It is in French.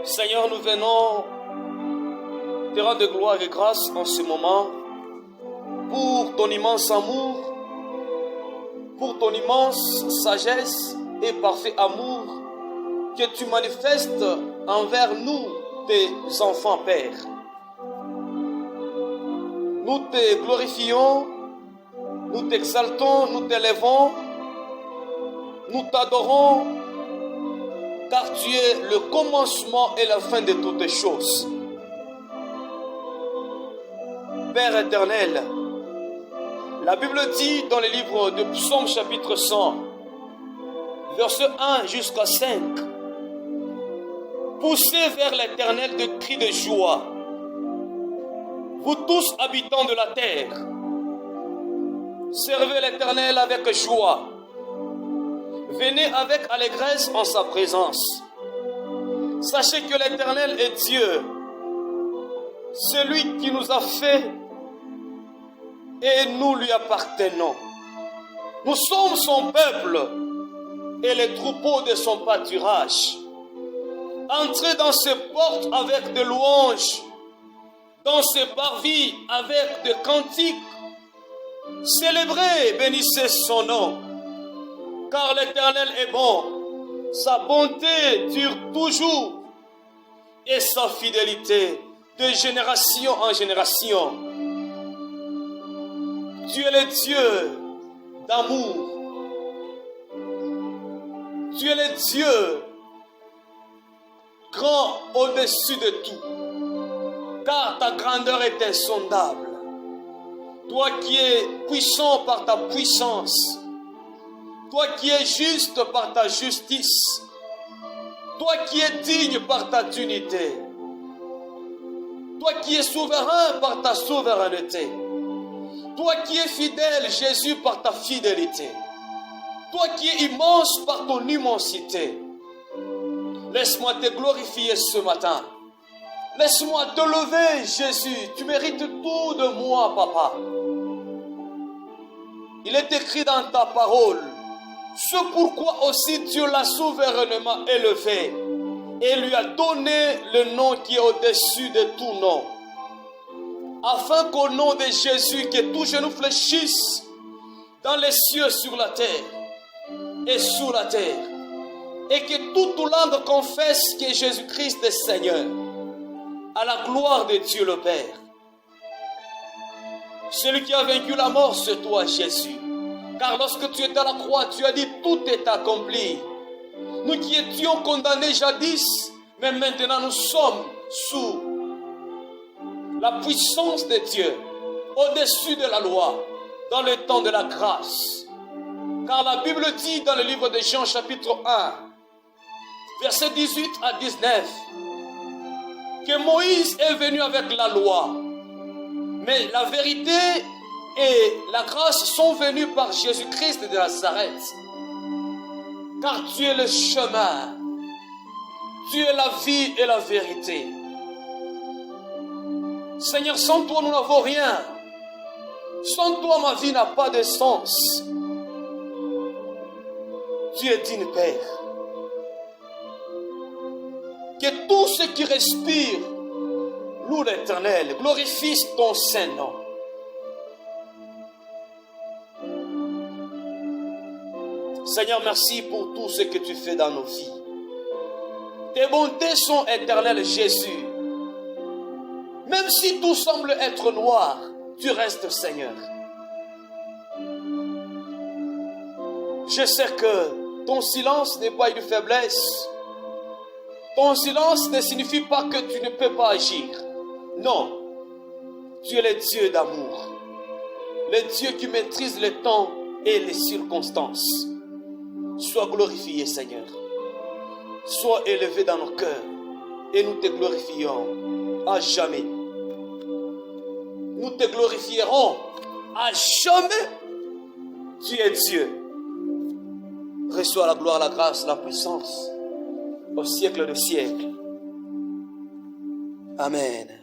Seigneur, nous venons te rendre gloire et grâce en ce moment pour ton immense amour, pour ton immense sagesse et parfait amour que tu manifestes envers nous, tes enfants, Père. Nous te glorifions, nous t'exaltons, nous t'élèvons, nous t'adorons, car tu es le commencement et la fin de toutes choses. Père éternel, la Bible dit dans le livre de Psaume chapitre 100, verset 1 jusqu'à 5, « Poussez vers l'Éternel de cris de joie, vous tous habitants de la terre, servez l'Éternel avec joie, venez avec allégresse en sa présence. Sachez que l'Éternel est Dieu, celui qui nous a fait et nous lui appartenons. Nous sommes son peuple et les troupeaux de son pâturage. Entrez dans ses portes avec de louanges, dans ses parvis avec de cantiques. Célébrez, bénissez son nom, car l'Éternel est bon, sa bonté dure toujours et sa fidélité de génération en génération. Tu es le Dieu d'amour. Tu es le Dieu grand au-dessus de tout, car ta grandeur est insondable. Toi qui es puissant par ta puissance, toi qui es juste par ta justice, toi qui es digne par ta dignité, toi qui es souverain par ta souveraineté, toi qui es fidèle, Jésus, par ta fidélité, toi qui es immense par ton immensité. Laisse-moi te glorifier ce matin. Laisse-moi te lever, Jésus. Tu mérites tout de moi, Papa. Il est écrit dans ta parole, c'est pourquoi aussi Dieu l'a souverainement élevé et lui a donné le nom qui est au-dessus de tout nom. Afin qu'au nom de Jésus, que tout genou fléchisse dans les cieux, sur la terre et sous la terre, et que toute langue confesse que Jésus-Christ est Seigneur, à la gloire de Dieu le Père. Celui qui a vaincu la mort, c'est toi, Jésus. Car lorsque tu étais à la croix, tu as dit tout est accompli. Nous qui étions condamnés jadis, mais maintenant nous sommes sous la puissance de Dieu, au-dessus de la loi, dans le temps de la grâce. Car la Bible dit dans le livre de Jean chapitre 1, versets 18 à 19, que Moïse est venu avec la loi, mais la vérité et la grâce sont venues par Jésus-Christ de Nazareth. Car tu es le chemin, tu es la vie et la vérité. Seigneur, sans toi nous n'avons rien. Sans toi ma vie n'a pas de sens. Tu es digne, Père. Que tout ce qui respire loue l'Éternel, glorifie ton Saint-Nom. Seigneur, merci pour tout ce que tu fais dans nos vies. Tes bontés sont éternelles, Jésus. Même si tout semble être noir, tu restes, Seigneur. Je sais que ton silence n'est pas une faiblesse. Ton silence ne signifie pas que tu ne peux pas agir. Non, tu es le Dieu d'amour. Le Dieu qui maîtrise le temps et les circonstances. Sois glorifié, Seigneur. Sois élevé dans nos cœurs et nous te glorifions à jamais. Nous te glorifierons à jamais. Tu es Dieu. Reçois la gloire, la grâce, la puissance au siècle des siècles. Amen.